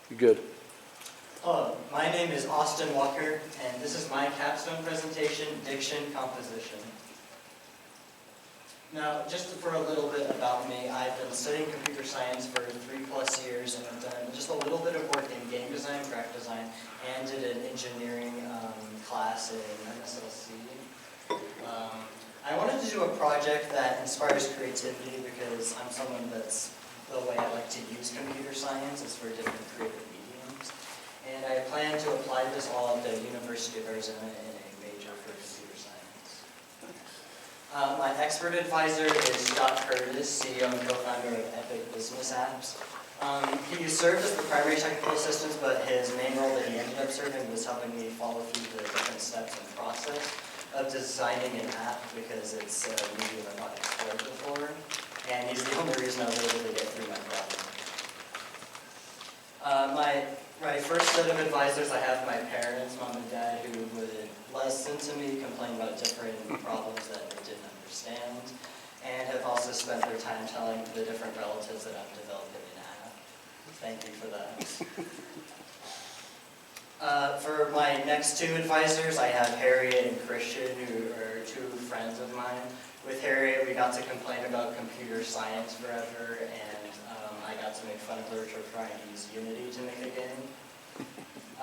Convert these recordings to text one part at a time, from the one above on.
You're good. Hello, my name is Austin Walker, and this is my capstone presentation, Diction Composition. Now, just for a little bit about me, I've been studying computer science for 3+ years, and I've done just a little bit of work in game design, graphic design, and did an engineering class in MSLC. I wanted to do a project that inspires creativity because I'm someone that's, the way I like to use computer science is for different creative mediums. And I plan to apply this all at the University of Arizona in a major for computer science. My expert advisor is Scott Curtis, CEO and co-founder of Epic Business Apps. He served as the primary technical assistant, but his main role that he ended up serving was helping me follow through the different steps and process of designing an app because it's a medium I've not explored before. And he's the only reason I was able to get through my problem. My first set of advisors, I have my parents, mom and dad, who would listen to me, complain about different problems that they didn't understand, and have also spent their time telling the different relatives that I'm developing an app. Thank you for that. For my next two advisors, I have Harriet and Christian, who are two friends of mine. With Harriet, we got to complain about computer science forever, and I got to make fun of her for trying to use Unity to make a game.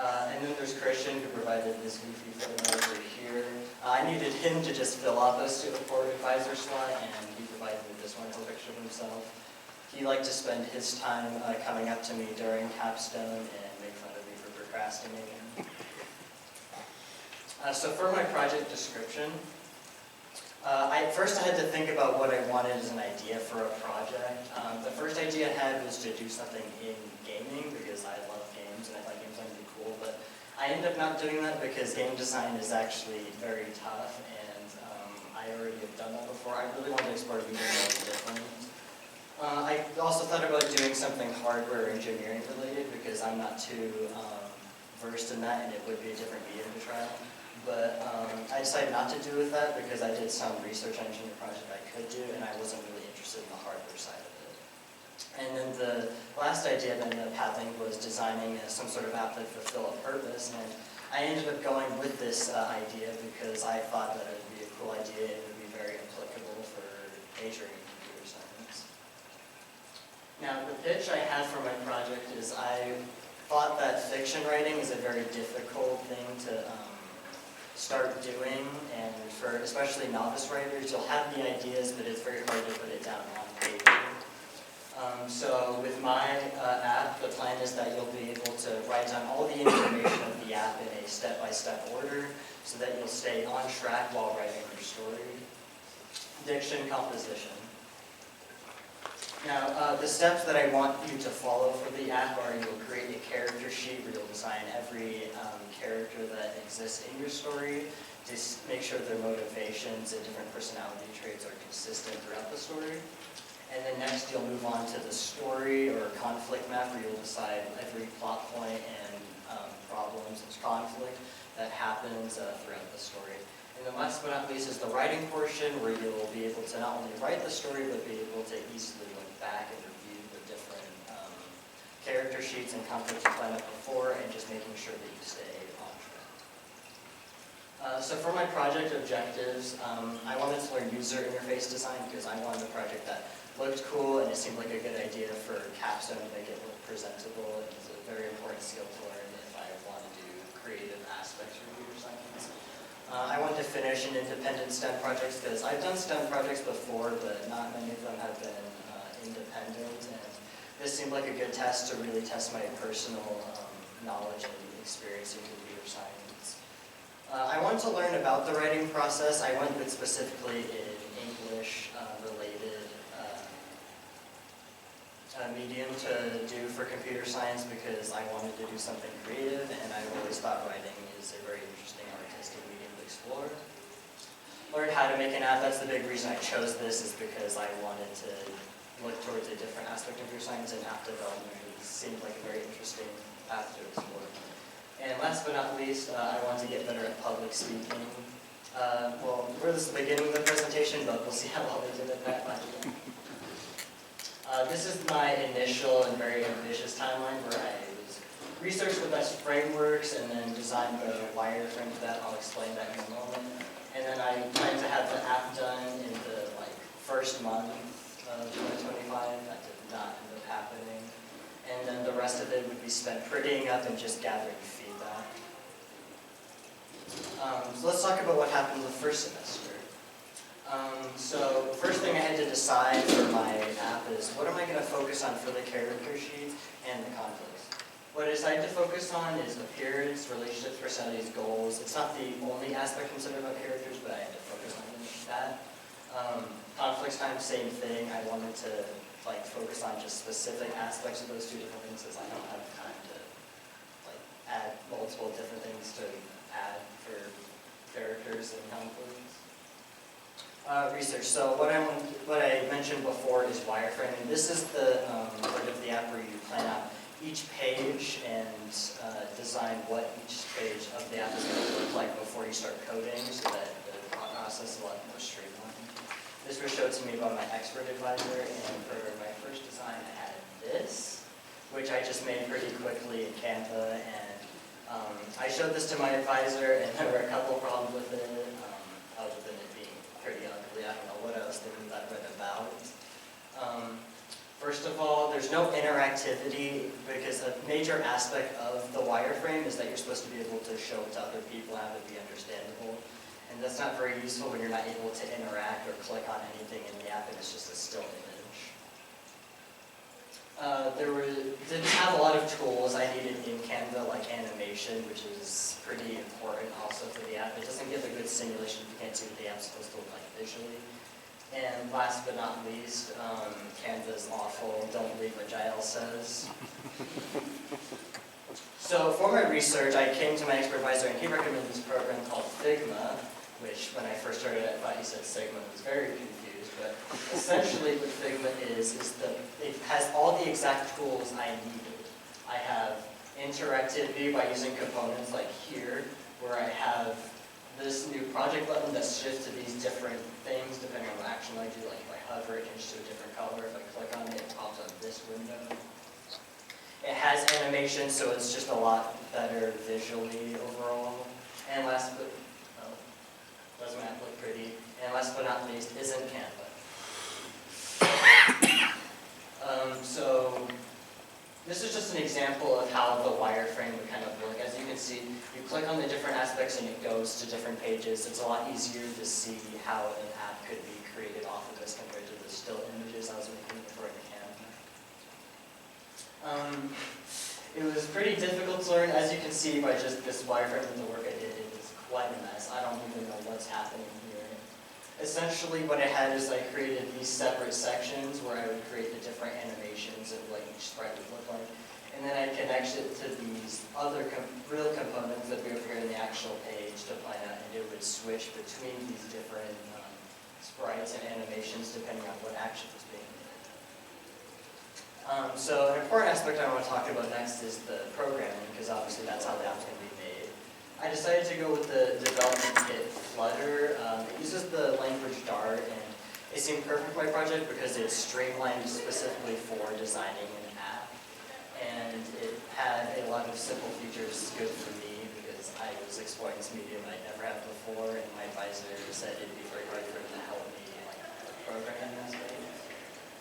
And then there's Christian, who provided this goofy photo over here. I needed him to just fill out this for advisor slot, and he provided me this wonderful picture of himself. He liked to spend his time coming up to me during Capstone and make fun of me for procrastinating. So for my project description, first I had to think about what I wanted as an idea for a project. The first idea I had was to do something in gaming because I love games and I thought games might be cool, but I ended up not doing that because game design is actually very tough and I already have done that before. I really wanted to explore something different. I also thought about doing something hardware engineering related because I'm not too versed in that and it would be a different medium to try out. But I decided not to do with that because I did some research on engineering project I could do and I wasn't really interested in the hardware side of it. And then the last idea that ended up happening was designing some sort of app that would fulfill a purpose, and I ended up going with this idea because I thought that it would be a cool idea and it would be very applicable for majoring in computer science. Now the pitch I have for my project is I thought that fiction writing is a very difficult thing to start doing, and for especially novice writers, you'll have the ideas, but it's very hard to put it down on paper. So with my app, the plan is that you'll be able to write down all the information of the app in a step-by-step order so that you'll stay on track while writing your story. Diction composition. Now, the steps that I want you to follow for the app are you'll create a character sheet where you'll design every character that exists in your story to make sure their motivations and different personality traits are consistent throughout the story. And then next you'll move on to the story or conflict map where you'll decide every plot point and problems and conflict that happens throughout the story. And then last but not least is the writing portion where you'll be able to not only write the story but be able to easily look back and review the different character sheets and conflicts you planned out before and just making sure that you stay on track. So for my project objectives, I wanted to learn user interface design because I wanted a project that looked cool and it seemed like a good idea for Capstone to make it look presentable. It was a very important skill to learn if I want to do creative aspects of computer science. I wanted to finish in independent STEM projects because I've done STEM projects before, but not many of them have been independent. And this seemed like a good test to really test my personal knowledge and experience in computer science. I wanted to learn about the writing process. I went with specifically in English-related medium to do for computer science because I wanted to do something creative, and I've always thought writing is a very interesting artistic medium to explore. Learn how to make an app. That's the big reason I chose this, is because I wanted to look towards a different aspect of computer science, and app development seemed like a very interesting path to explore. And last but not least, I want to get better at public speaking. Well, this is the beginning of the presentation, but we'll see how well we did at that. This is my initial and very ambitious timeline where I was researched the best frameworks and then designed the wireframe for that. I'll explain that in a moment. And then I plan to have the app done in the first month of 2025. That did not end up happening. And then the rest of it would be spent prettying up and just gathering feedback. So let's talk about what happened the first semester. So the first thing I had to decide for my app is what am I going to focus on for the character sheet and the conflicts. What I decided to focus on is appearance, relationships, personalities, goals. It's not the only aspect considered about characters, but I had to focus on that. Conflicts time, same thing. I wanted to focus on just specific aspects of those two different things since I don't have time to add multiple different things to add for characters and conflicts. Research. So what I mentioned before is wireframing. This is the part of the app where you plan out each page and design what each page of the app is going to look like before you start coding, so that the process is a lot more streamlined. This was showed to me by my expert advisor, and for my first design I had this, which I just made pretty quickly in Canva, and I showed this to my advisor, and there were a couple problems with it, other than it being pretty ugly. I don't know what I was thinking that I read about. First of all, there's no interactivity because a major aspect of the wireframe is that you're supposed to be able to show it to other people and have it be understandable. And that's not very useful when you're not able to interact or click on anything in the app and it's just a still image. Didn't have a lot of tools I needed in Canva, like animation, which is pretty important also for the app. It doesn't give a good simulation if you can't see what the app's supposed to look like visually. And last but not least, Canva is awful. Don't believe what Jael says. So for my research, I came to my expert advisor, and he recommended this program called Figma, which when I first started, I thought he said Sigma. I was very confused. But essentially what Figma is that it has all the exact tools I needed. I have interactivity by using components like here, where I have this new project button that shifts to these different things depending on what action I do. Like if I hover, it changes to a different color. If I click on it, it pops up this window. It has animation, so it's just a lot better visually overall. And last but doesn't have to look pretty. And last but not least, isn't Canva. So this is just an example of how the wireframe would kind of work. As you can see, you click on the different aspects and it goes to different pages. It's a lot easier to see how an app could be created off of this compared to the still images I was making before in Canva. It was pretty difficult to learn. As you can see by just this wireframe and the work I did, it was quite a mess. I don't even know what's happening here. Essentially what I had is I created these separate sections where I would create the different animations of what each sprite would look like. And then I connect it to these other real components that we over here in the actual page to plan out, and it would switch between these different sprites and animations depending on what action was being made. So an important aspect I want to talk about next is the programming, because obviously that's how the app's going to be made. I decided to go with the development kit Flutter. It uses the language Dart, and it seemed perfect for my project because it's streamlined specifically for designing an app. And it had a lot of simple features good for me because I was exploring this medium I never had before, and my advisor said it'd be very hard for him to help me programming this way.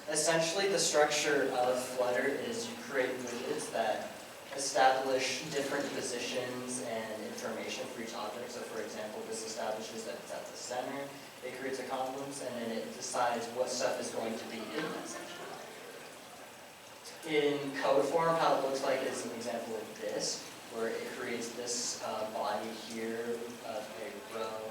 Essentially, the structure of Flutter is you create widgets that establish different positions and information for each object. So for example, this establishes that it's at the center, it creates a columns, and then it decides what stuff is going to be in that section. In code form, how it looks like is an example of this, where it creates this body here of a row.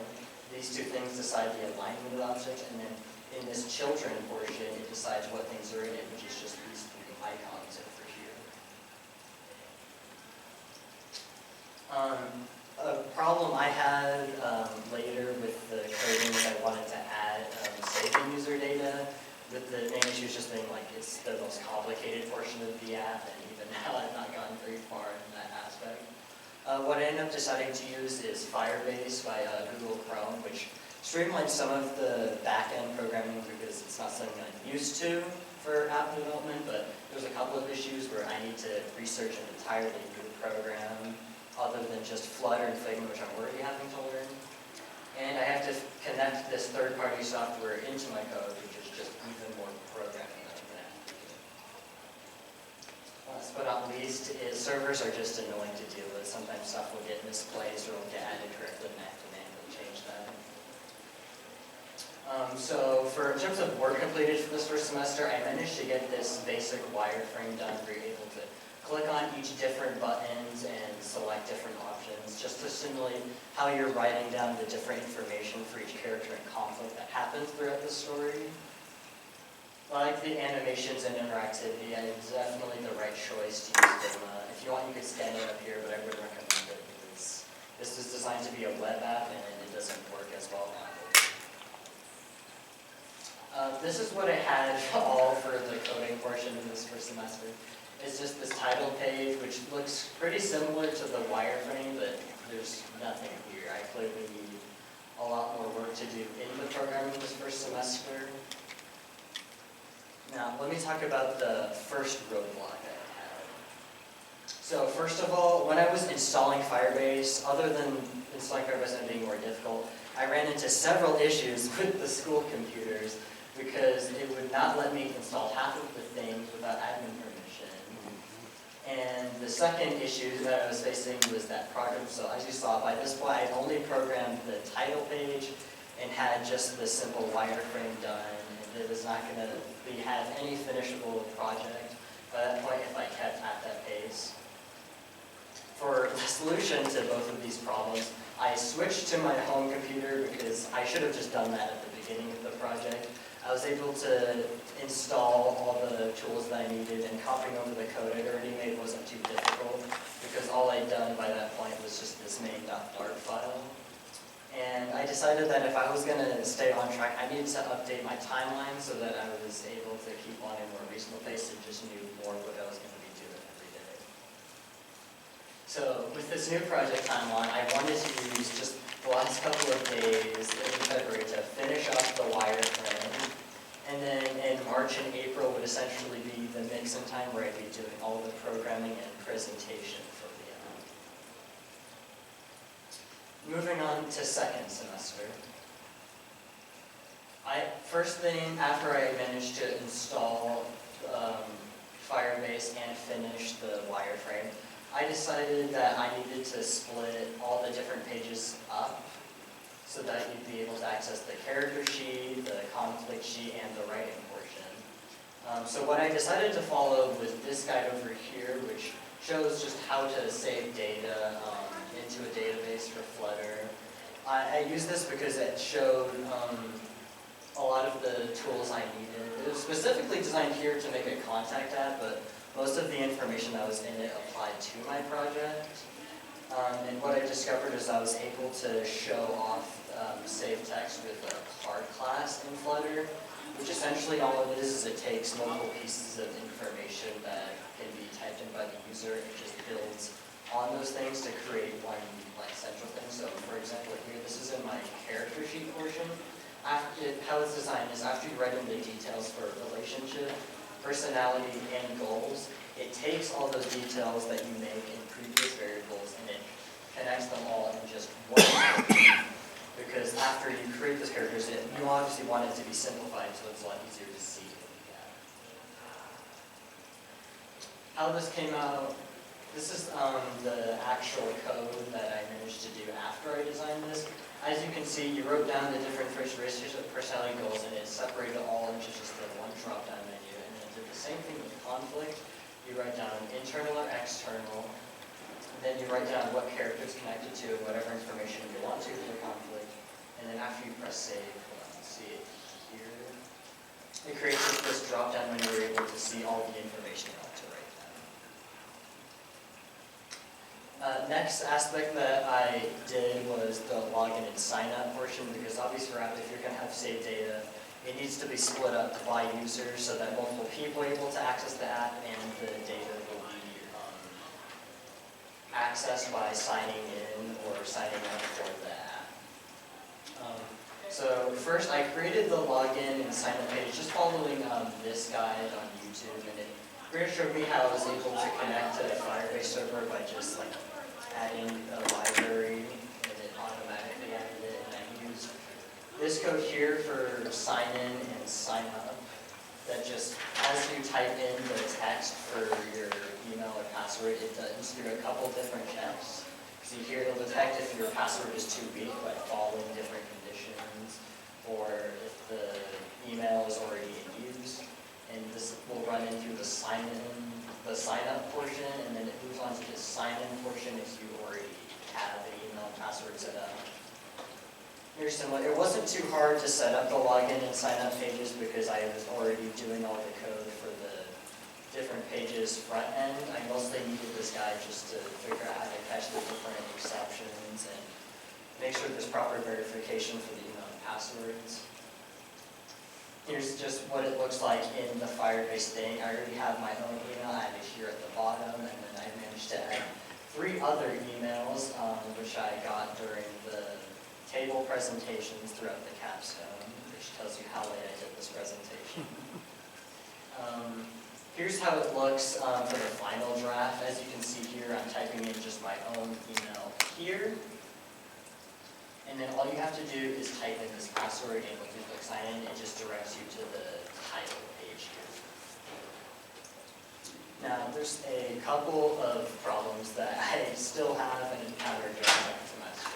These two things decide the alignment of the object, and then in this children portion, it decides what things are in it, which is just these three icons over here. A problem I had later with the coding is I wanted to add saving user data, with the main issue just being it's the most complicated portion of the app, and even now I've not gotten very far in that aspect. What I ended up deciding to use is Firebase by Google Chrome, which streamlines some of the back-end programming because it's not something I'm used to. for app development, but there's a couple of issues where I need to research an entirely new program other than just Flutter and Figma, which I'm already having to learn. And I have to connect this third-party software into my code, which is just even more programming than I'm going to have to do. Last but not least, servers are just annoying to deal with. Sometimes stuff will get misplaced or will get added correctly, and I have to manually change that. So in terms of work completed for this first semester, I managed to get this basic wireframe done where you're able to click on each different buttons and select different options just to simulate how you're writing down the different information for each character and conflict that happens throughout the story. I like the animations and interactivity, and it's definitely the right choice to use Figma. If you want, you could stand it up here, but I would recommend it because this is designed to be a web app and it doesn't work as well on Apple. This is what I had all for the coding portion of this first semester. It's just this title page, which looks pretty similar to the wireframe, but there's nothing here. I clearly need a lot more work to do in the programming this first semester. Now, let me talk about the first roadblock I had. So first of all, when I was installing Firebase, other than installing Firebase and being more difficult, I ran into several issues with the school computers because it would not let me install half of the things without admin permission. And the second issue that I was facing was that project. So as you saw, by this point, I had only programmed the title page and had just the simple wireframe done. And it was not going to have any finishable project by that point if I kept at that pace. For the solution to both of these problems, I switched to my home computer because I should have just done that at the beginning of the project. I was able to install all the tools that I needed, and copying over the code I'd already made wasn't too difficult because all I'd done by that point was just this main.dart file. And I decided that if I was going to stay on track, I needed to update my timeline so that I was able to keep on a more reasonable pace and just knew more what I was going to be doing every day. So with this new project timeline, I wanted to use just the last couple of days in February to finish up the wireframe. And then in March and April would essentially be the mix-in time where I'd be doing all the programming and presentation for the app. Moving on to second semester. First thing, after I managed to install Firebase and finish the wireframe, I decided that I needed to split all the different pages up so that you'd be able to access the character sheet, the conflict sheet, and the writing portion. So what I decided to follow was this guide over here, which shows just how to save data into a database for Flutter. I used this because it showed a lot of the tools I needed. It was specifically designed here to make a contact app, but most of the information that was in it applied to my project. And what I discovered is I was able to show off save text with a card class in Flutter, which essentially all it is it takes multiple pieces of information that can be typed in by the user and just builds on those things to create one central thing. So for example here, this is in my character sheet portion. How it's designed is after you write in the details for relationship, personality, and goals, it takes all those details that you make in previous variables and it connects them all in just one character. Because after you create those characters, you obviously want it to be simplified so it's a lot easier to see in the app. How this came out, this is the actual code that I managed to do after I designed this. As you can see, you wrote down the different relationship, personality, goals, and it separated all into just the one drop-down menu. And then did the same thing with conflict. You write down internal or external. Then you write down what character is connected to and whatever information you want to for the conflict. And then after you press save, see it here, it creates this drop-down menu where you're able to see all the information you want to write down. Next aspect that I did was the login and sign up portion, because obviously if you're going to have saved data, it needs to be split up by users so that multiple people are able to access the app and the data will be accessed by signing in or signing up for the app. So first I created the login and sign up page just following this guide on YouTube, and it really showed me how I was able to connect to the Firebase server by just like adding a library, and it automatically added it, and I used this code here for sign in and sign up. That just, as you type in the text for your email or password, it does through a couple different checks. See here, it'll detect if your password is too weak by following different conditions, or if the email is already in use. And this will run in through the sign up portion, and then it moves on to the sign in portion if you already have the email and password set up. Here's similar. It wasn't too hard to set up the login and sign up pages because I was already doing all the code for the different pages front end. I mostly needed this guy just to figure out how to catch the different exceptions and make sure there's proper verification for the email and passwords. Here's just what it looks like in the Firebase thing. I already have my own email. I have it here at the bottom, and then I managed to add 3 other emails, which I got during the table presentations throughout the Capstone, which tells you how late I did this presentation. Here's how it looks for the final draft. As you can see here, I'm typing in just my own email here. And then all you have to do is type in this password, and when you click sign in, it just directs you to the title page here. Now, there's a couple of problems that I still have and encountered during the semester.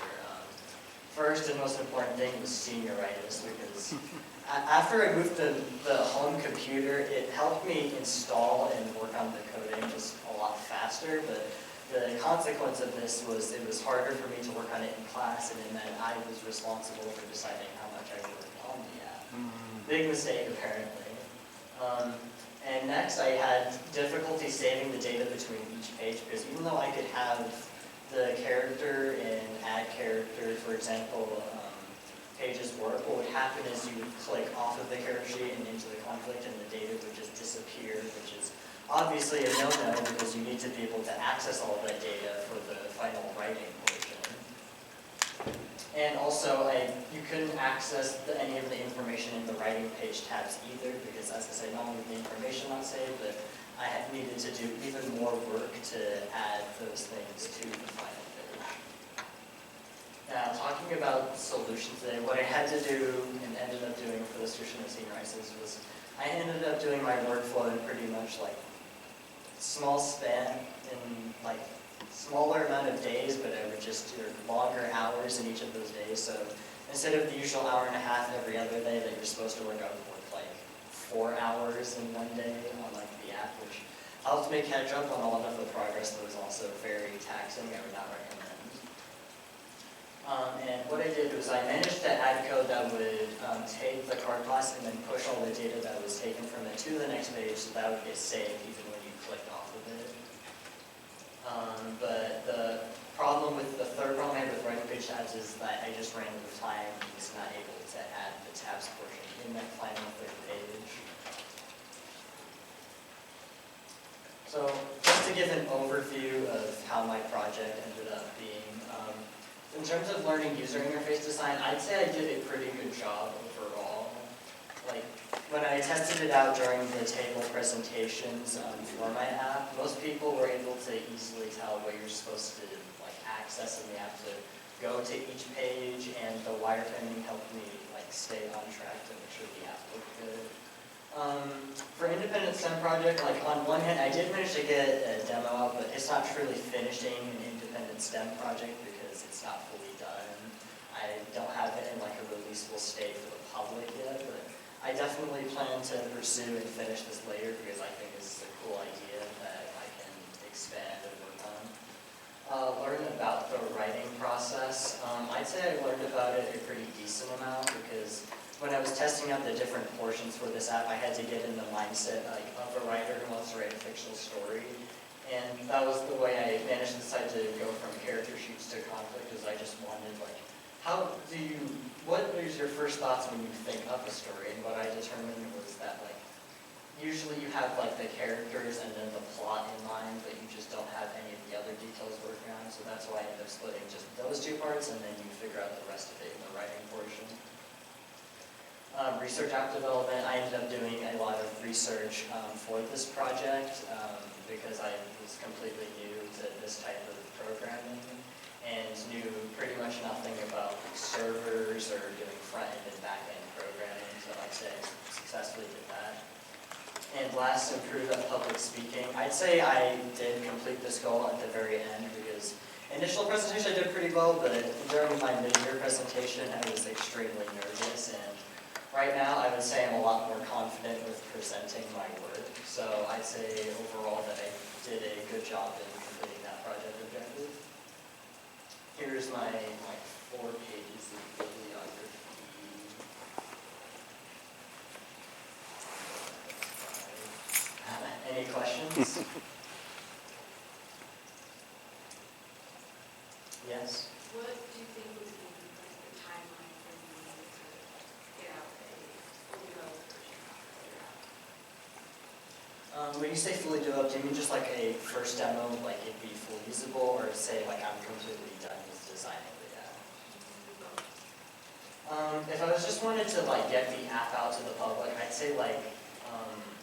First and most important thing was senioritis, because after I moved to the home computer, it helped me install and work on the coding just a lot faster, but the consequence of this was it was harder for me to work on it in class, and it meant I was responsible for deciding how much I worked on the app. Big mistake, apparently. And next, I had difficulty saving the data between each page, because even though I could have the character and add character, for example, pages work, what would happen is you would click off of the character sheet and into the conflict, and the data would just disappear, which is obviously a no-no because you need to be able to access all of that data for the final writing portion. And also, you couldn't access any of the information in the writing page tabs either, because as I say, not only the information not saved, but I had needed to do even more work to add those things to the final page. Now, talking about solutions today, what I had to do and ended up doing for the solution of senioritis was I ended up doing my workflow in pretty much like small span in like smaller amount of days, but I would just do longer hours in each of those days. So instead of the usual hour and a half every other day that you're supposed to work, I would work like 4 hours in one day on like the app, which helped me catch up on a lot of the progress that was also very taxing. I would not recommend. And what I did was I managed to add code that would take the card class and then push all the data that was taken from it to the next page, so that would get saved even when you clicked off of it. But the problem with the third problem I had with writing page tabs is that I just ran out of time and was not able to add the tabs portion in that final third page. So just to give an overview of how my project ended up being, in terms of learning user interface design, I'd say I did a pretty good job overall. Like, when I tested it out during the table presentations for my app, most people were able to easily tell what you're supposed to like access in the app to go to each page, and the wireframing helped me like stay on track to make sure the app looked good. For independent STEM project, like on one hand, I did manage to get a demo out, but it's not truly finishing an independent STEM project because it's not fully done. I don't have it in like a releasable state for the public yet, but I definitely plan to pursue and finish this later because I think it's a cool idea that I can expand and work on. Learn about the writing process. I'd say I learned about it a pretty decent amount because when I was testing out the different portions for this app, I had to get in the mindset like, of a writer who wants to write a fictional story. And that was the way I managed to decide to go from character sheets to conflict, because I just wanted like, what is your first thoughts when you think up a story? And what I determined was that like, usually you have like the characters and then the plot in mind, but you just don't have any of the other details working on. So that's why I ended up splitting just those 2 parts, and then you figure out the rest of it in the writing portion. Research app development, I ended up doing a lot of research for this project because I was completely new to this type of programming and knew pretty much nothing about servers or doing front-end and back-end programming, so I'd say I successfully did that. And last, improve at public speaking. I'd say I did complete this goal at the very end because initial presentation I did pretty well, but during my mid-year presentation I was extremely nervous, and right now I would say I'm a lot more confident with presenting my work. So I'd say overall that I did a good job in completing that project objective. Here's my 4 pages of bibliography. Any questions? Yes? What do you think was going to be like the timeline for you to get out a fully developed version of When you say fully developed, do you mean just like a first demo, like it'd be fully usable, or say like I'm completely done with designing the app? If I was just wanted to like get the app out to the public, I'd say like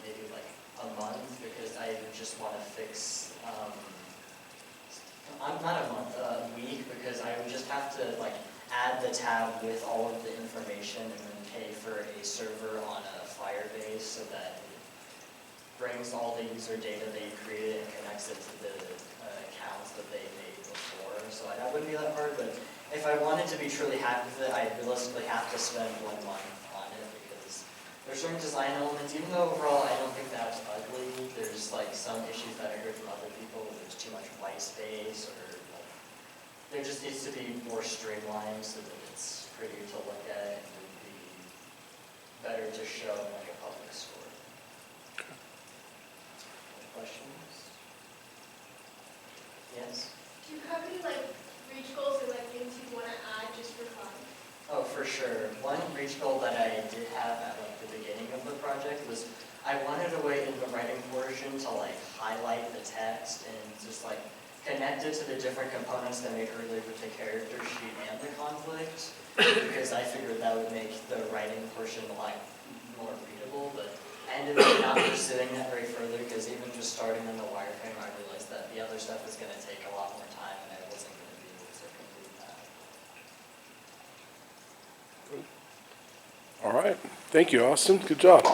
maybe like a month, because I just want to fix. Not a month, a week, because I would just have to like add the tab with all of the information and then pay for a server on a Firebase so that it brings all the user data they created and connects it to the accounts that they made before. So that wouldn't be that hard, but if I wanted to be truly happy with it, I realistically have to spend 1 month on it because there's certain design elements, even though overall I don't think that's ugly, there's like some issues that I heard from other people, there's too much white space, or like, there just needs to be more streamlined so that it's prettier to look at and it would be better to show in like a public store. Any questions? Yes? Do you have any like reach goals or like things you want to add just for fun? Oh, for sure. One reach goal that I did have at like the beginning of the project was I wanted a way in the writing portion to like highlight the text and just like connect it to the different components that made earlier with the character sheet and the conflict, because I figured that would make the writing portion a lot more readable, but I ended up not pursuing that very further because even just starting on the wireframe, I realized that the other stuff was going to take a lot more time and I wasn't going to be able to complete that. All right. Thank you, Austin. Good job.